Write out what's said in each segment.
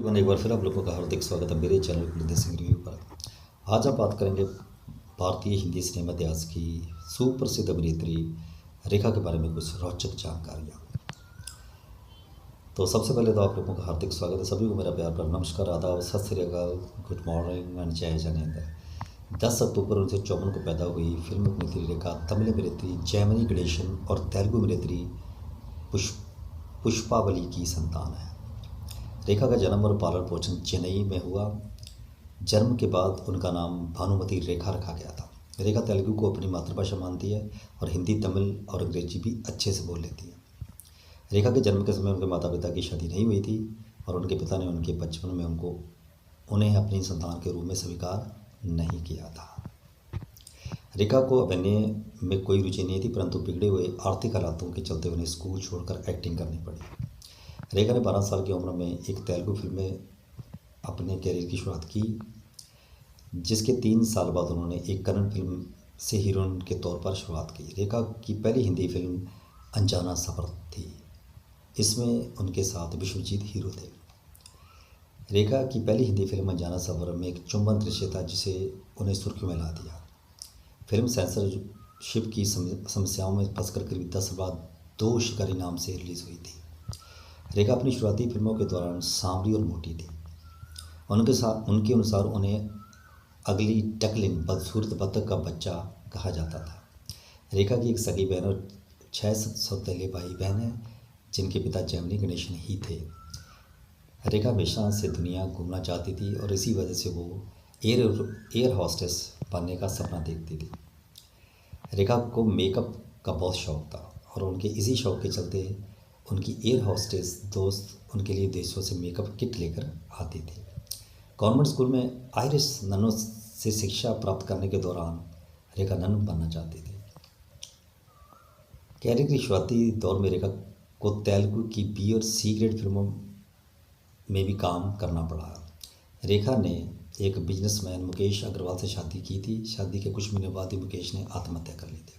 एक बार फिर आप लोगों का हार्दिक स्वागत है मेरे चैनल कुलदीप सिंह रिव्यू पर। आज हम बात करेंगे भारतीय हिंदी सिनेमा इतिहास की सुप्रसिद्ध अभिनेत्री रेखा के बारे में कुछ रोचक जानकारियाँ। तो सबसे पहले तो आप लोगों का हार्दिक स्वागत है। सभी को मेरा प्यार भरा नमस्कार, आदाब, सत श्री अकाल, गुड मॉर्निंग एंड जय जनेन्द्र। 10 अक्टूबर 1954 को पैदा हुई फिल्म अभिनेत्री रेखा तमिल अभिनेत्री जयमनी गणेशन और तेलुगु अभिनेत्री पुष्पावली की संतान है। रेखा का जन्म और पालन पोषण चेन्नई में हुआ। जन्म के बाद उनका नाम भानुमति रेखा रखा गया था। रेखा तेलुगु को अपनी मातृभाषा मानती है और हिंदी, तमिल और अंग्रेजी भी अच्छे से बोल लेती है। रेखा के जन्म के समय उनके माता पिता की शादी नहीं हुई थी और उनके पिता ने उनके बचपन में उन्हें अपनी संतान के रूप में स्वीकार नहीं किया था। रेखा को अभिनय में कोई रुचि नहीं थी, परंतु बिगड़े हुए आर्थिक हालातों के चलते उन्हें स्कूल छोड़कर एक्टिंग करनी पड़ी। रेखा ने 12 साल की उम्र में एक तेलुगु फिल्म में अपने कैरियर की शुरुआत की, जिसके 3 साल बाद उन्होंने एक कन्नड़ फिल्म से हीरोइन के तौर पर शुरुआत की। रेखा की पहली हिंदी फिल्म अनजाना सफ़र थी। इसमें उनके साथ विश्वजीत हीरो थे। रेखा की पहली हिंदी फिल्म अनजाना सफ़र में एक चुंबन दृश्य था जिसे उन्हें सुर्खियों में ला दिया। फिल्म सेंसरशिप की समस्याओं में फंसकर करीब 10 बाद 2 शिकारी नाम से रिलीज़ हुई थी। रेखा अपनी शुरुआती फिल्मों के दौरान सांवली और मोटी थी। उनके अनुसार उन्हें अगली डकलिंग, बदसूरत बतख का बच्चा कहा जाता था। रेखा की एक सगी बहन और 6 सौतेले भाई बहन हैं, जिनके पिता जयमनी गणेशन ही थे। रेखा हमेशा से दुनिया घूमना चाहती थी और इसी वजह से वो एयर हॉस्टेस बनने का सपना देखती थी। रेखा को मेकअप का बहुत शौक़ था और उनके इसी शौक़ के चलते उनकी एयर हॉस्टेस दोस्त उनके लिए देशों से मेकअप किट लेकर आती थी। गवर्नमेंट स्कूल में आयरिश ननों से शिक्षा प्राप्त करने के दौरान रेखा नन बनना चाहती थी। कैरियर की शुरुआती दौर में रेखा को तेलुगु की बी और सी ग्रेड फिल्मों में भी काम करना पड़ा। रेखा ने एक बिजनेसमैन मुकेश अग्रवाल से शादी की थी। शादी के कुछ महीने बाद ही मुकेश ने आत्महत्या कर ली थी।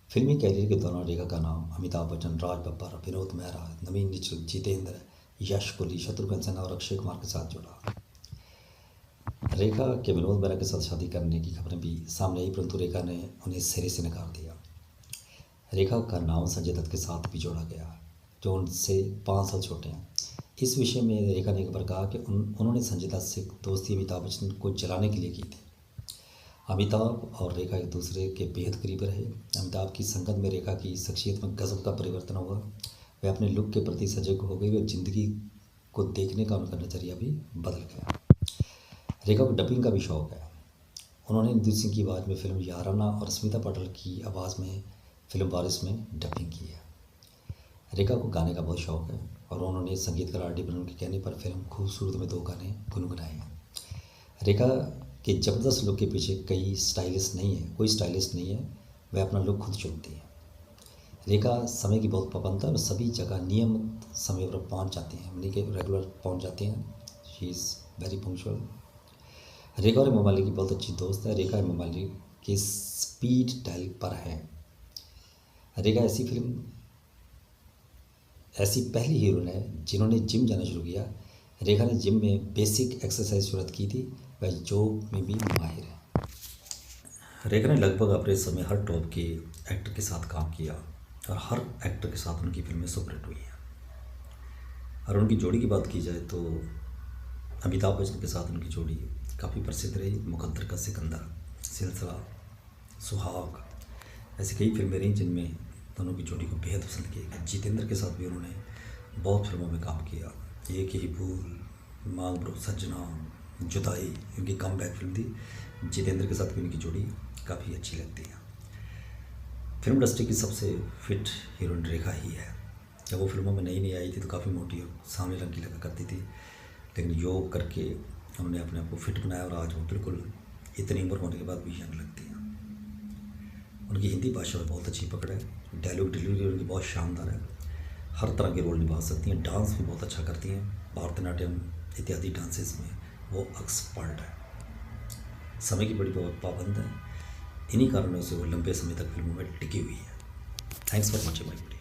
फिल्मी कैरियर के दौरान रेखा का नाम अमिताभ बच्चन, राज बब्बर, विनोद मेहरा, नवीन निश्चल, जितेंद्र, यश कुली, शत्रुघ्न सिन्हा और अक्षय कुमार के साथ जुड़ा। रेखा के विनोद मेहरा के साथ शादी करने की खबरें भी सामने आई, परंतु रेखा ने उन्हें सिरे से नकार दिया। रेखा का नाम संजय दत्त के साथ भी जोड़ा गया, जो उनसे 5 साल छोटे हैं। इस विषय में रेखा ने एक बार कहा कि उन्होंने संजय दत्त से दोस्ती अमिताभ बच्चन को जलाने के लिए की थी। अमिताभ और रेखा एक दूसरे के बेहद करीब रहे। अमिताभ की संगत में रेखा की शख्सियत में गजब का परिवर्तन हुआ। वे अपने लुक के प्रति सजग हो गई और ज़िंदगी को देखने का उनका नज़रिया भी बदल गया। रेखा को डबिंग का भी शौक़ है। उन्होंने इंदु सिंह की आवाज़ में फिल्म याराना और स्मिता पाटिल की आवाज़ में फिल्म वारिस में डबिंग की है। रेखा को गाने का बहुत शौक़ है और उन्होंने संगीतकार आर डी बर्मन के कहने पर फिल्म खूबसूरत में 2 गाने गुनगुनाए हैं। रेखा के ज़बरदस्त लुक के पीछे कोई स्टाइलिस्ट नहीं है, वह अपना लुक खुद चुनती है। रेखा समय की बहुत पाबंद है और सभी जगह नियमित समय पर पहुंच जाती हैं, यानी कि रेगुलर पहुंच जाती हैं। She is very punctual. Rekha और मोमाली की बहुत अच्छी दोस्त है। रेखा मोमाली के स्पीड डायल पर है। रेखा ऐसी पहली हीरोइन है जिन्होंने जिम जाना शुरू किया। रेखा ने जिम में बेसिक एक्सरसाइज शुरुआत की थी। वह जॉब में भी माहिर है। रेखा ने लगभग अपने समय हर टॉप के एक्टर के साथ काम किया और हर एक्टर के साथ उनकी फिल्में सुपरहिट हुई हैं। और उनकी जोड़ी की बात की जाए तो अमिताभ बच्चन के साथ उनकी जोड़ी काफ़ी प्रसिद्ध रही। मुकद्दर का सिकंदर, सिलसिला, सुहाग, ऐसी कई फिल्में रहीं जिनमें दोनों की जोड़ी को बेहद पसंद किया गया। जितेंद्र के साथ भी उन्होंने बहुत फिल्मों में काम किया। एक ही भूल, मांग ब्रो सज्जना, जुदाई, उनकी कम बैक फिल्म थी। जितेंद्र के साथ भी उनकी जोड़ी काफ़ी अच्छी लगती है। फिल्म इंडस्ट्री की सबसे फिट हीरोइन रेखा ही है। जब वो फिल्मों में नई आई थी तो काफ़ी मोटी और सांवले रंग की लगा करती थी, लेकिन योग करके उन्होंने अपने आप को फिट बनाया और आज वो बिल्कुल इतनी उम्र होने के बाद भी यंग लगती हैं। उनकी हिंदी भाषा में बहुत अच्छी पकड़ है। डायलॉग डिलीवरी उनकी बहुत शानदार है। हर तरह के रोल निभा सकती हैं। डांस भी बहुत अच्छा करती हैं। भरतनाट्यम इत्यादि डांसेस में वो एक्सपर्ट है। समय की बड़ी पाबंद है। इन्हीं कारणों से वो लंबे समय तक फिल्मों में टिकी हुई है। Thanks for watching my video.